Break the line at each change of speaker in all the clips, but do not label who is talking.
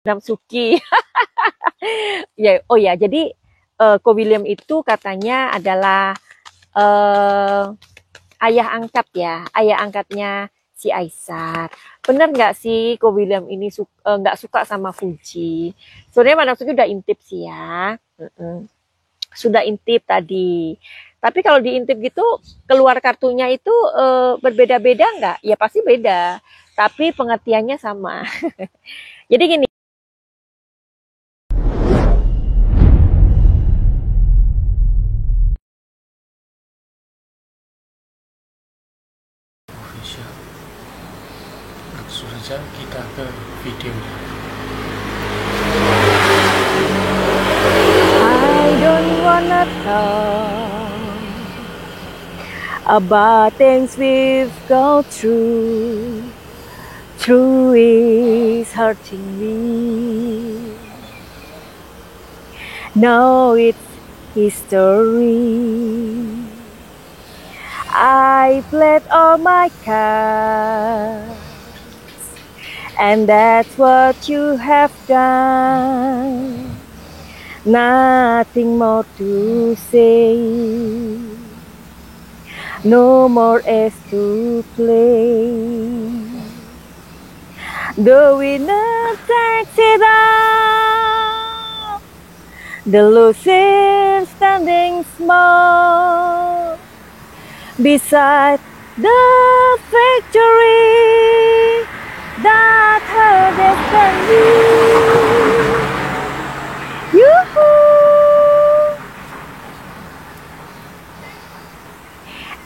Namsuki. Ya, oh ya, jadi Ko William itu katanya adalah eh, ayah angkat ya, ayah angkatnya si Aisar. Bener nggak sih Ko William ini nggak suka sama Fuji? Sebenarnya Madam Suki udah intip sih ya. Sudah intip tadi. Tapi kalau diintip gitu keluar kartunya itu berbeda-beda nggak? Ya pasti beda. Tapi pengertiannya sama. Jadi gini.
Official. Langsung saja kita ke videonya.
I don't wanna talk about things we've gone through. True is hurting me. Now it's history. I played all my cards, and that's what you have done. Nothing more to say. No more as to play. The winner takes it all. The loser standing small beside the victory that her destiny. Yuhuu.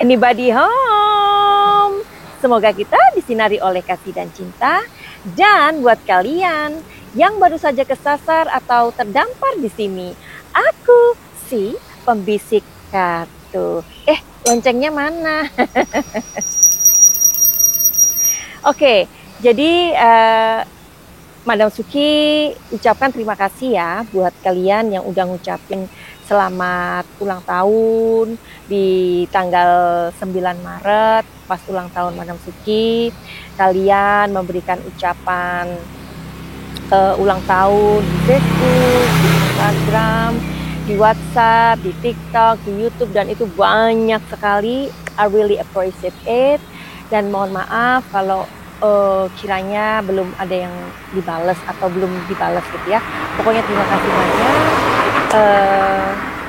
Anybody home? Semoga kita disinari oleh kasih dan cinta. Dan buat kalian yang baru saja kesasar atau terdampar di sini, aku si pembisik kartu. Loncengnya mana? Oke, jadi Madam Suki ucapkan terima kasih ya buat kalian yang udah ngucapin selamat ulang tahun di tanggal 9 Maret pas ulang tahun Madam Suki. Kalian memberikan ucapan ulang tahun di Facebook, di Instagram, di WhatsApp, di TikTok, di YouTube, dan itu banyak sekali. I really appreciate it. Dan mohon maaf kalau kiranya belum ada yang dibalas atau belum dibalas gitu ya. Pokoknya terima kasih banyak.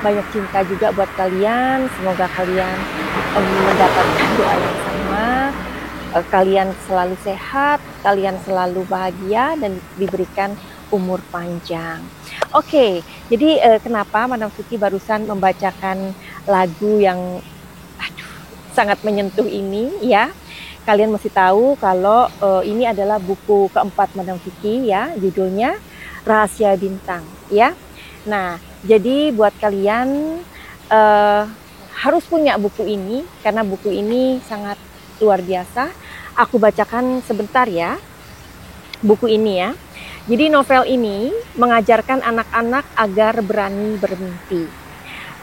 Banyak cinta juga buat kalian. Semoga kalian mendapatkan doa yang sama. Kalian selalu sehat, kalian selalu bahagia, dan diberikan umur panjang. Oke, jadi kenapa Madam Suki barusan membacakan lagu yang sangat menyentuh ini ya? Kalian mesti tahu kalau ini adalah buku keempat Madam Suki ya, judulnya Rahasia Bintang ya. Nah, jadi buat kalian harus punya buku ini karena buku ini sangat luar biasa. Aku bacakan sebentar ya buku ini ya. Jadi novel ini mengajarkan anak-anak agar berani bermimpi.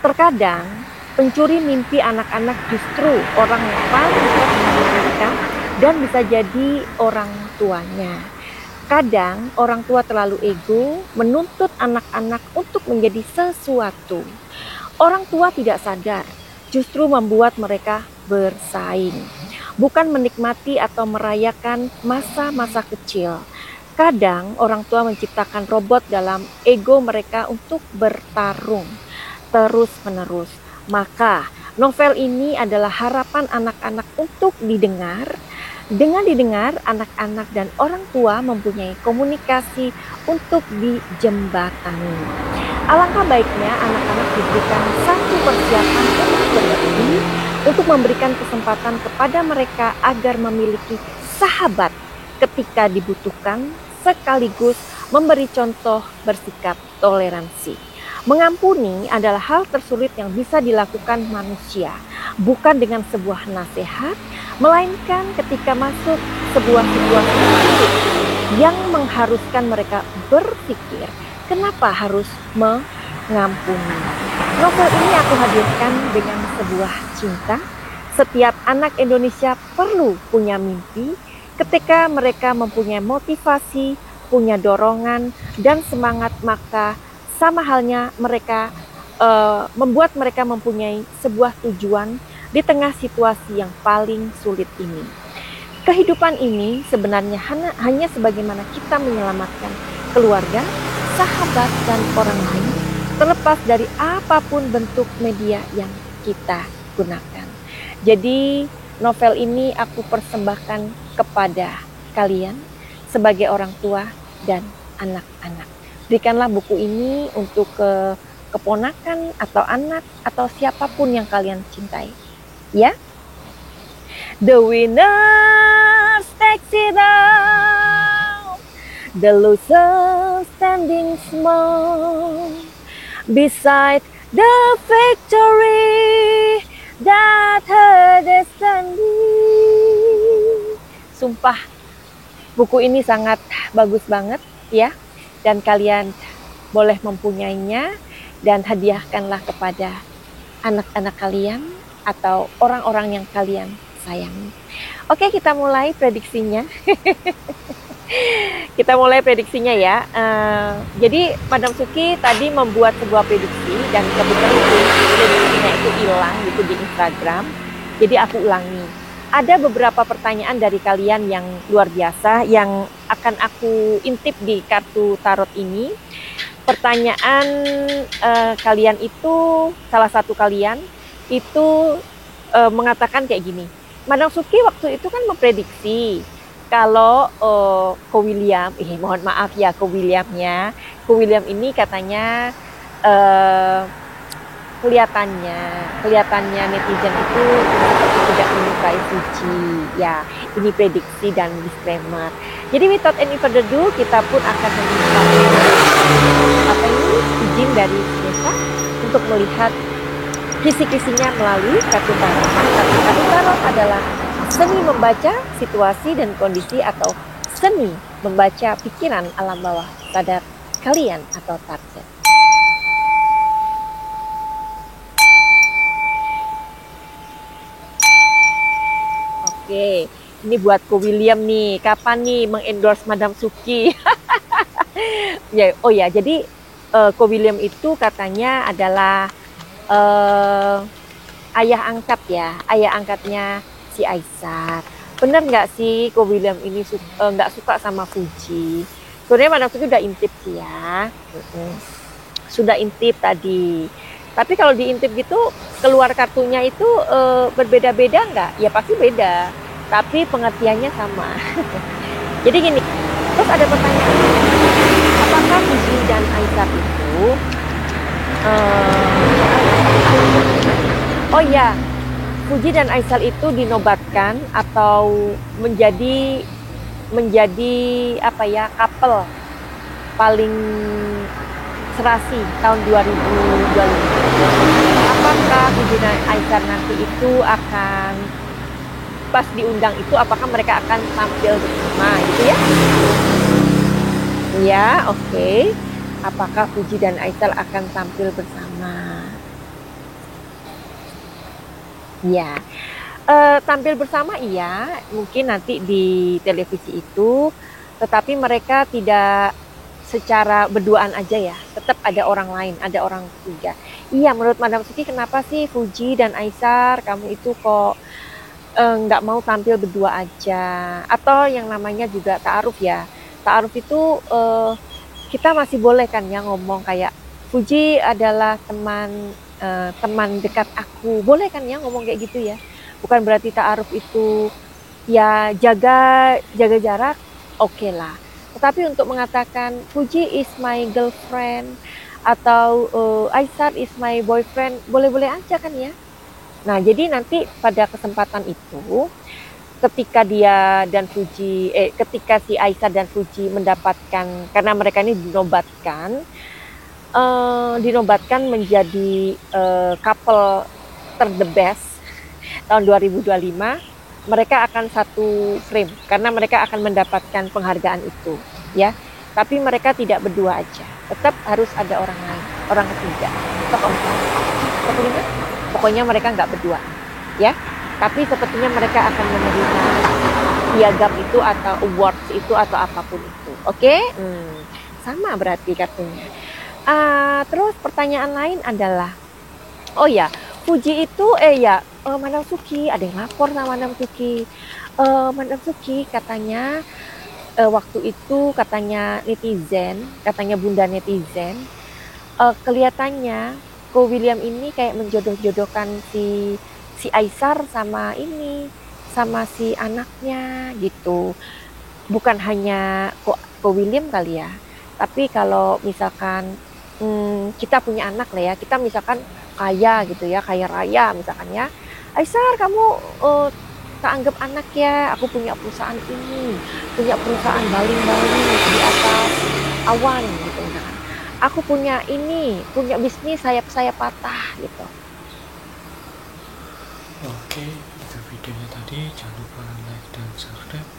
Terkadang pencuri mimpi anak-anak justru orang yang paling dekat dengan mereka dan bisa jadi orang tuanya. Kadang orang tua terlalu ego menuntut anak-anak untuk menjadi sesuatu. Orang tua tidak sadar, justru membuat mereka bersaing. Bukan menikmati atau merayakan masa-masa kecil. Kadang orang tua menciptakan robot dalam ego mereka untuk bertarung terus-menerus. Maka novel ini adalah harapan anak-anak untuk didengar. Dengan didengar, anak-anak dan orang tua mempunyai komunikasi untuk dijembatani. Alangkah baiknya anak-anak diberikan satu persiapan untuk berbagi, untuk memberikan kesempatan kepada mereka agar memiliki sahabat ketika dibutuhkan, sekaligus memberi contoh bersikap toleransi. Mengampuni adalah hal tersulit yang bisa dilakukan manusia, bukan dengan sebuah nasihat, melainkan ketika masuk sebuah situasi sulit yang mengharuskan mereka berpikir, kenapa harus mengampuni. Novel ini aku hadirkan dengan sebuah cinta. Setiap anak Indonesia perlu punya mimpi ketika mereka mempunyai motivasi punya dorongan dan semangat, maka sama halnya mereka membuat mereka mempunyai sebuah tujuan di tengah situasi yang paling sulit ini. Kehidupan ini sebenarnya hanya sebagaimana kita menyelamatkan keluarga, sahabat, dan orang lain, terlepas dari apapun bentuk media yang kita gunakan. Jadi novel ini aku persembahkan kepada kalian sebagai orang tua dan anak-anak. Berikanlah buku ini untuk keponakan atau anak atau siapapun yang kalian cintai, ya. The winner takes it all, the loser standing small beside the victory that her destiny. Sumpah, buku ini sangat bagus banget ya, dan kalian boleh mempunyainya dan hadiahkanlah kepada anak-anak kalian atau orang-orang yang kalian sayangi. Oke, kita mulai prediksinya. Kita mulai prediksinya ya. Jadi Madam Suki tadi membuat sebuah prediksi dan kebetulan prediksinya itu hilang gitu di Instagram. Jadi aku ulangi. Ada beberapa pertanyaan dari kalian yang luar biasa yang akan aku intip di kartu tarot ini. Pertanyaan kalian itu, salah satu kalian itu mengatakan kayak gini. Madam Suki waktu itu kan memprediksi kalau Ko William, mohon maaf ya Ko Williamnya, Ko William ini katanya kelihatannya netizen itu seperti tidak menyukai Fuji. Ya, ini prediksi dan disclaimer. Jadi without any further ado, kita pun akan meminta izin dari Nesa untuk melihat kisi-kisinya melalui kartu tarot. Kartu tarot adalah seni membaca situasi dan kondisi atau seni membaca pikiran alam bawah sadar kalian atau target. Oke, ini buat Ko William nih. Kapan nih mengendorse Madam Suki? Ya, oh ya, jadi Ko William itu katanya adalah ayah angkat ya, ayah angkatnya si Aisar. Bener nggak sih Ko William ini nggak suka sama Fuji? Sebenarnya Madam Suki udah intip sih ya, sudah intip tadi. Tapi kalau diintip gitu keluar kartunya itu berbeda-beda nggak? Ya pasti beda, tapi pengertiannya sama. Jadi gini, terus ada pertanyaan, apakah Fuji dan Aisar itu oh ya, Fuji dan Aisar itu dinobatkan atau menjadi apa ya, couple paling serasi tahun 2025. Apakah Fuji dan Aisar nanti itu akan pas diundang itu, apakah mereka akan tampil bersama gitu ya? Ya, oke. Apakah Fuji dan Aisar akan tampil bersama? Ya, tampil bersama iya, mungkin nanti di televisi itu, tetapi mereka tidak secara berduaan aja ya, tetap ada orang lain, ada orang ketiga. Iya, menurut Madam Suki kenapa sih Fuji dan Aisar kamu itu kok nggak mau tampil berdua aja? Atau yang namanya juga ta'aruf ya. Ta'aruf itu kita masih boleh kan ya ngomong kayak Fuji adalah teman dekat aku, boleh kan ya ngomong kayak gitu ya. Bukan berarti ta'aruf itu ya jaga jarak, oke lah. Tetapi untuk mengatakan Fuji is my girlfriend atau Aisar is my boyfriend, boleh-boleh aja kan ya. Nah, jadi nanti pada kesempatan itu ketika ketika si Aisar dan Fuji mendapatkan, karena mereka ini dinobatkan menjadi couple the best tahun 2025, mereka akan satu frame karena mereka akan mendapatkan penghargaan itu ya. Tapi mereka tidak berdua aja, tetap harus ada orang lain, orang ketiga atau keempat atau kelima, pokoknya mereka nggak berdua ya. Tapi sepertinya mereka akan menerima piagam itu atau awards itu atau apapun itu. Oke? Sama berarti kartunya. Terus pertanyaan lain adalah, oh ya, Fuji itu Madam Suki, ada yang lapor sama Madam Suki. Madam Suki katanya waktu itu katanya bunda netizen, kelihatannya Ko William ini kayak menjodoh-jodohkan si Aisar sama si anaknya gitu. Bukan hanya Ko William kali ya, tapi kalau misalkan kita punya anak lah ya, kita misalkan kaya gitu ya, kaya raya misalkan ya, Aisar kamu tak anggap anak ya, aku punya perusahaan ini, punya perusahaan baling-baling di atas awan gitu misalkan. Aku punya bisnis sayap-sayap patah gitu.
Oke, itu videonya tadi. Jangan lupa like dan subscribe.